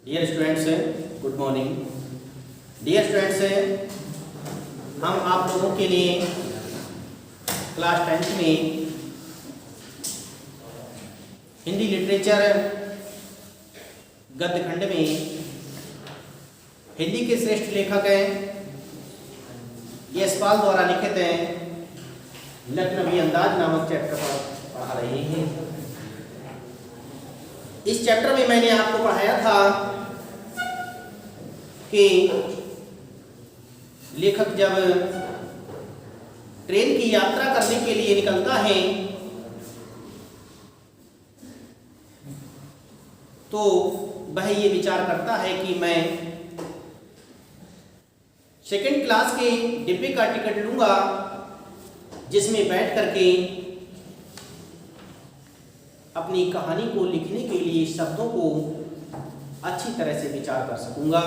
Dear students, good morning. Dear students, हम आप लोगों के लिए क्लास 10th में हिंदी लिटरेचर गद्य खंड में हिंदी के श्रेष्ठ लेखक हैं यशपाल द्वारा लिखित हैं लखनवी अंदाज नामक चैप्टर पर पढ़ा रहे हैं। इस चैप्टर में मैंने आपको पढ़ाया था कि लेखक जब ट्रेन की यात्रा करने के लिए निकलता है तो वह ये विचार करता है कि मैं सेकंड क्लास के डिब्बे का टिकट लूंगा जिसमें बैठ करके अपनी कहानी को लिखने के लिए शब्दों को अच्छी तरह से विचार कर सकूंगा।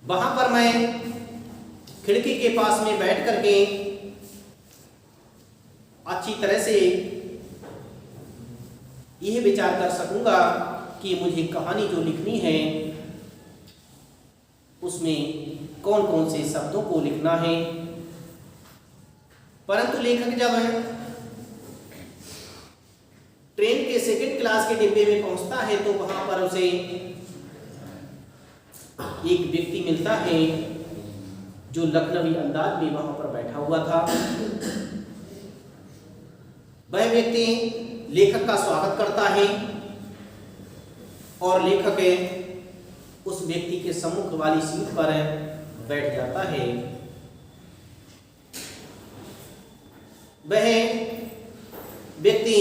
वहां पर मैं खिड़की के पास में बैठ करके अच्छी तरह से यह विचार कर सकूंगा कि मुझे कहानी जो लिखनी है उसमें कौन कौन से शब्दों को लिखना है। परंतु लेखक जब ट्रेन के सेकंड क्लास के डिब्बे में पहुंचता है तो वहां पर उसे एक व्यक्ति मिलता है जो लखनवी अंदाज में वहां पर बैठा हुआ था। वह व्यक्ति लेखक का स्वागत करता है और लेखक उस व्यक्ति के सम्मुख वाली सीट पर बैठ जाता है। वह व्यक्ति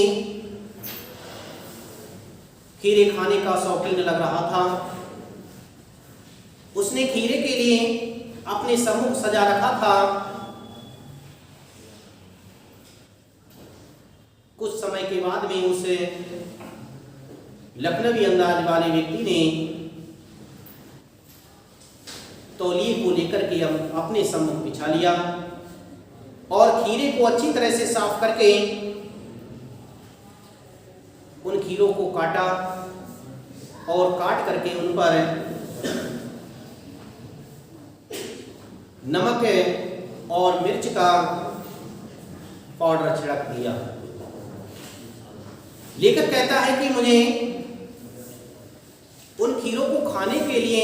खीरे खाने का शौकीन लग रहा था। उसने खीरे के लिए अपने सम्मुख सजा रखा था। कुछ समय के बाद में उस लखनवी अंदाज वाले व्यक्ति ने तौलिए को लेकर के अपने सम्मुख बिछा लिया और खीरे को अच्छी तरह से साफ करके उन खीरों को काटा और काट करके उन पर नमक और मिर्च का पाउडर छिड़क दिया। लेखक कहता है कि मुझे उन खीरों को खाने के लिए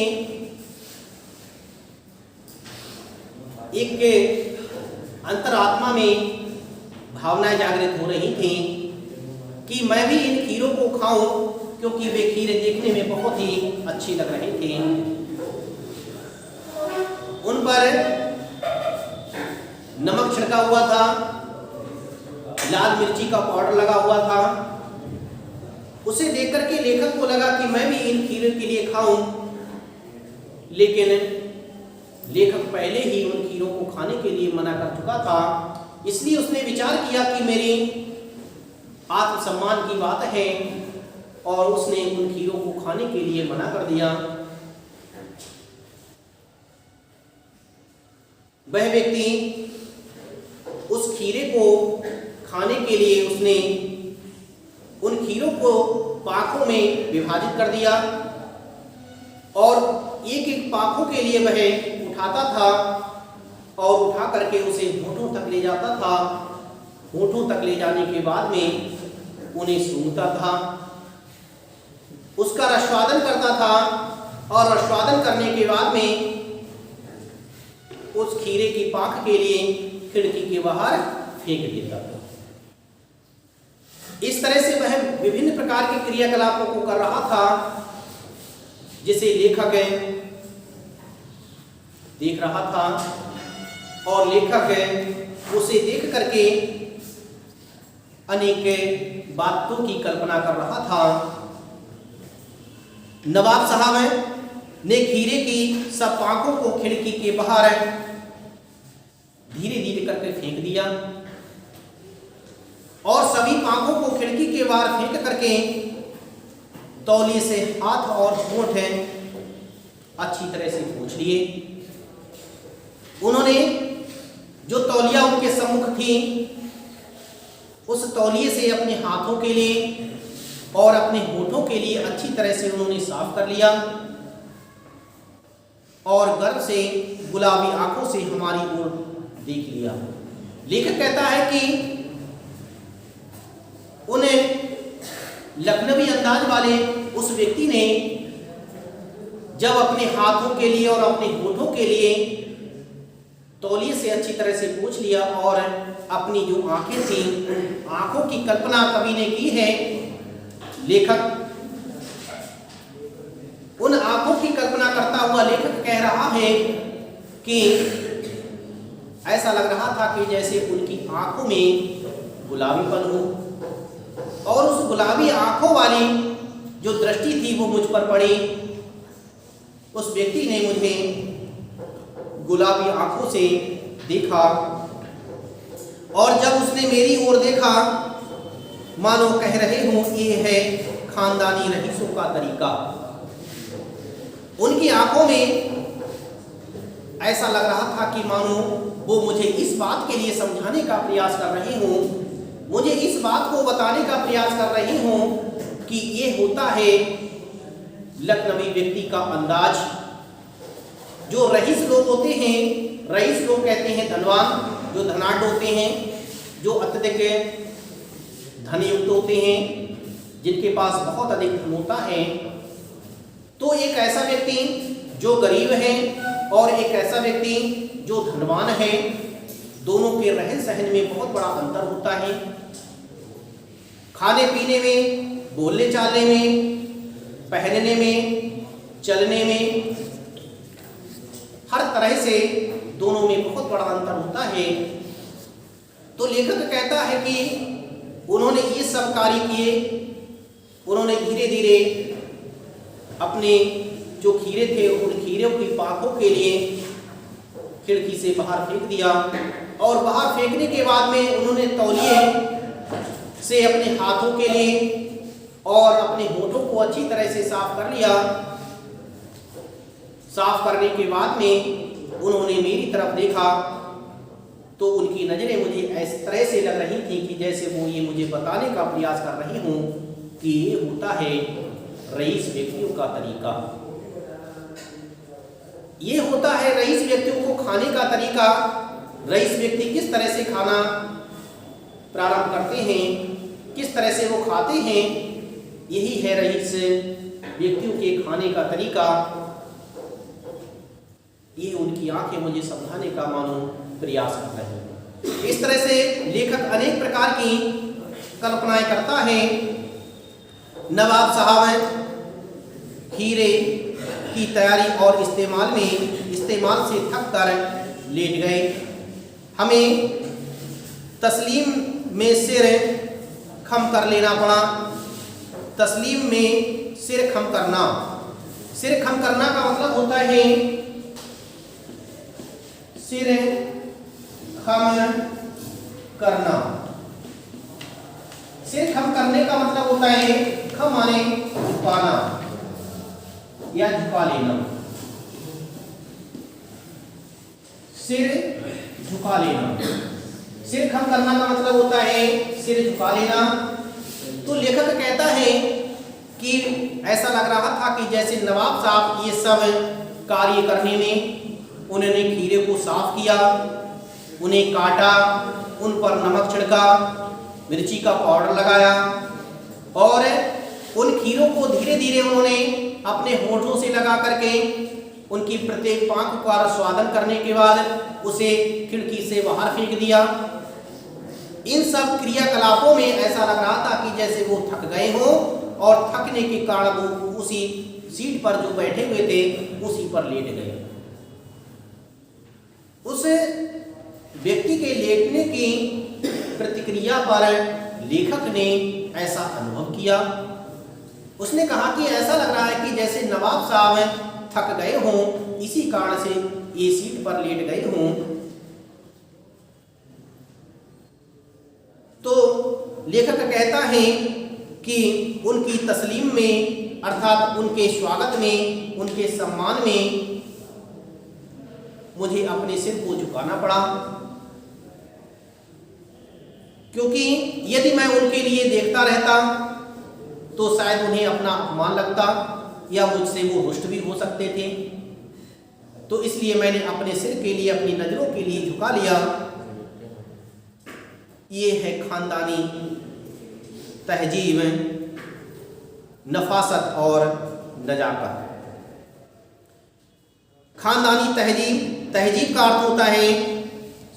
एक अंतरात्मा में भावनाएं जागृत हो रही थी कि मैं भी इन खीरों को खाऊं क्योंकि वे खीरे देखने में बहुत ही अच्छी लग रही थी। उन पर नमक छिड़का हुआ था, लाल मिर्ची का पाउडर लगा हुआ था। उसे देख करके लेखक को लगा कि मैं भी इन खीरों के लिए खाऊं, लेकिन लेखक पहले ही उन खीरों को खाने के लिए मना कर चुका था। इसलिए उसने विचार किया कि मेरी आत्मसम्मान की बात है और उसने उन खीरों को खाने के लिए मना कर दिया। वह व्यक्ति उस खीरे को खाने के लिए उसने उन खीरों को पाखों में विभाजित कर दिया और एक एक पाखों के लिए वह उठाता था और उठा करके उसे होठों तक ले जाता था। होठों तक ले जाने के बाद में उन्हें सूंघता था, उसका रसवादन करता था और रसवादन करने के बाद में उस खीरे की पाख के लिए खिड़की के बाहर फेंक देता था। इस तरह से वह विभिन्न प्रकार के क्रियाकलापों को कर रहा था जिसे लेखक देख रहा था और लेखक उसे देख करके अनेक बातों की कल्पना कर रहा था। नवाब साहब ने खीरे की सब पाखों को खिड़की के बाहर धीरे धीरे करके फेंक दिया और सभी पाखों को खिड़की के बाहर फेंक करके तौलिए से हाथ और होंठ अच्छी तरह से पोंछ लिए। उन्होंने जो तौलिया उनके सम्मुख थी उस तौलिए से अपने हाथों के लिए और अपने होठों के लिए अच्छी तरह से उन्होंने साफ कर लिया और गर्व से गुलाबी आंखों से हमारी ओर देख लिया। लेखक कहता है कि उन्हें लखनवी अंदाज वाले उस व्यक्ति ने जब अपने हाथों के लिए और अपने होठों के लिए तौलिए से अच्छी तरह से पोंछ लिया और अपनी जो आंखें थी, आंखों की कल्पना कवि ने की है, लेखक उन आंखों की कल्पना करता हुआ लेखक कह रहा है कि ऐसा लग रहा था कि जैसे उनकी आंखों में गुलाबीपन हो और उस गुलाबी आंखों वाली जो दृष्टि थी वो मुझ पर पड़ी। उस व्यक्ति ने मुझे गुलाबी आंखों से देखा और जब उसने मेरी ओर देखा मानो कह रहे हो ये है खानदानी रईसों का तरीका। उनकी आंखों में ऐसा लग रहा था कि मानो वो मुझे इस बात के लिए समझाने का प्रयास कर रहे हों, मुझे इस बात को बताने का प्रयास कर रहे हों कि ये होता है लखनवी व्यक्ति का अंदाज। जो रईस लोग होते हैं, रईस लोग कहते हैं धनवान, जो धनाढ्य होते हैं, जो अत्यधिक धनयुक्त होते हैं, जिनके पास बहुत अधिक धन होता है। तो एक ऐसा व्यक्ति जो गरीब है और एक ऐसा व्यक्ति जो धनवान है, दोनों के रहन सहन में बहुत बड़ा अंतर होता है। खाने पीने में, बोलने चालने में, पहनने में, चलने में, हर तरह से दोनों में बहुत बड़ा अंतर होता है। तो लेखक कहता है कि उन्होंने ये सब कार्य किए, उन्होंने धीरे धीरे अपने जो खीरे थे उन खीरों की पाखों के लिए खिड़की से बाहर फेंक दिया और बाहर फेंकने के बाद में उन्होंने तौलिए से अपने हाथों के लिए और अपने होठों को अच्छी तरह से साफ कर लिया। साफ करने के बाद में उन्होंने मेरी तरफ देखा तो उनकी नजरें मुझे इस तरह से लग रही थी कि जैसे वो ये मुझे बताने का प्रयास कर रही हूं कि ये होता है रईस व्यक्तियों का तरीका, ये होता है रईस व्यक्तियों को खाने का तरीका। रईस व्यक्ति किस तरह से खाना प्रारंभ करते हैं, किस तरह से वो खाते हैं, यही है रईस व्यक्तियों के खाने का तरीका। ये उनकी आंखें मुझे समझाने का मानो प्रयास कर रहे हैं। इस तरह से लेखक अनेक प्रकार की कल्पनाएं करता है। नवाब साहब खीरे की तैयारी और इस्तेमाल से थक कर लेट गए। हमें तस्लीम में सिर खम कर लेना पड़ा। तस्लीम में सिर खम करना, सिर खम करना का मतलब होता है सिर खम करना। सिर खम करने का मतलब होता है खम माने झुकाना या झुका लेना। सिर झुका लेना, सिर खम करना का मतलब होता है सिर झुका लेना। तो लेखक कहता है कि ऐसा लग रहा था कि जैसे नवाब साहब ये सब कार्य करने में उन्होंने खीरे को साफ किया, उन्हें काटा, उन पर नमक छिड़का, मिर्ची का पाउडर लगाया और उन खीरों को धीरे धीरे उन्होंने अपने होठों से लगा करके उनकी प्रत्येक पाक का स्वादन करने के बाद उसे खिड़की से बाहर फेंक दिया। इन सब क्रियाकलापों में ऐसा लग रहा था कि जैसे वो थक गए हों और थकने के कारण वो उसी सीट पर जो बैठे हुए थे उसी पर लेट गए। उस व्यक्ति के लेटने की प्रतिक्रिया पर लेखक ने ऐसा अनुभव किया। उसने कहा कि ऐसा लग रहा है कि जैसे नवाब साहब थक गए हों, इसी कारण से ये सीट पर लेट गए हों। तो लेखक कहता है कि उनकी तस्लीम में अर्थात उनके स्वागत में, उनके सम्मान में मुझे अपने सिर को झुकाना पड़ा, क्योंकि यदि मैं उनके लिए देखता रहता तो शायद उन्हें अपना अपमान लगता या मुझसे वो रुष्ट भी हो सकते थे। तो इसलिए मैंने अपने सिर के लिए, अपनी नजरों के लिए झुका लिया। ये है खानदानी तहजीब, नफासत और नजाकत। खानदानी तहजीब, तहजीब का अर्थ होता है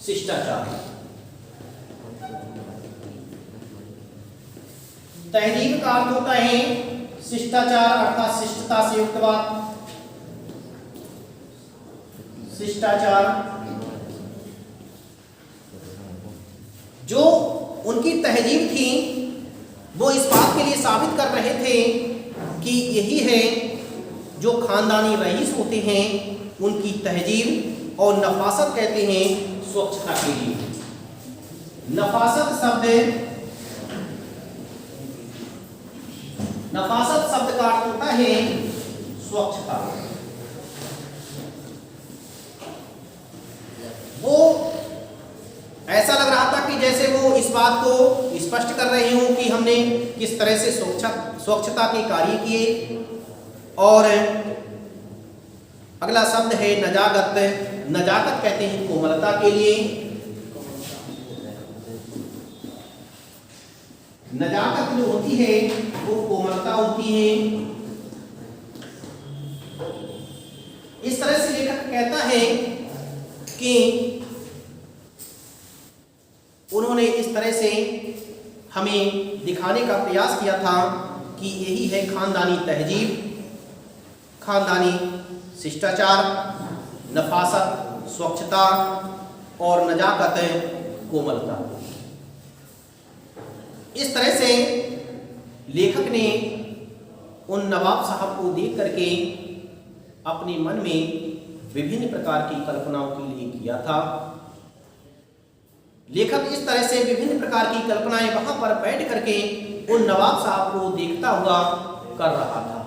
शिष्टाचार। तहजीब का अर्थ होता है शिष्टाचार, अर्थात शिष्टता से युक्त बात, शिष्टाचार। जो उनकी तहजीब थी वो इस बात के लिए साबित कर रहे थे कि यही है जो खानदानी रईस होते हैं उनकी तहजीब, और नफासत कहते हैं स्वच्छता के लिए। नफासत शब्द का अर्थ होता है स्वच्छता। वो ऐसा लग रहा था कि जैसे वो इस बात को स्पष्ट कर रहे हों कि हमने किस तरह से स्वच्छता के कार्य किए। और अगला शब्द है नजाकत। नजाकत कहते हैं कोमलता के लिए। नजाकत जो होती है वो कोमलता होती है। इस तरह से लेखक कहता है कि उन्होंने इस तरह से हमें दिखाने का प्रयास किया था कि यही है खानदानी तहजीब, खानदानी शिष्टाचार, नफासत स्वच्छता और नजाकत कोमलता। इस तरह से लेखक ने उन नवाब साहब को देख करके अपने मन में विभिन्न प्रकार की कल्पनाओं के लिए किया था। लेखक इस तरह से विभिन्न प्रकार की कल्पनाएं वहां पर बैठ करके उन नवाब साहब को देखता हुआ कर रहा था।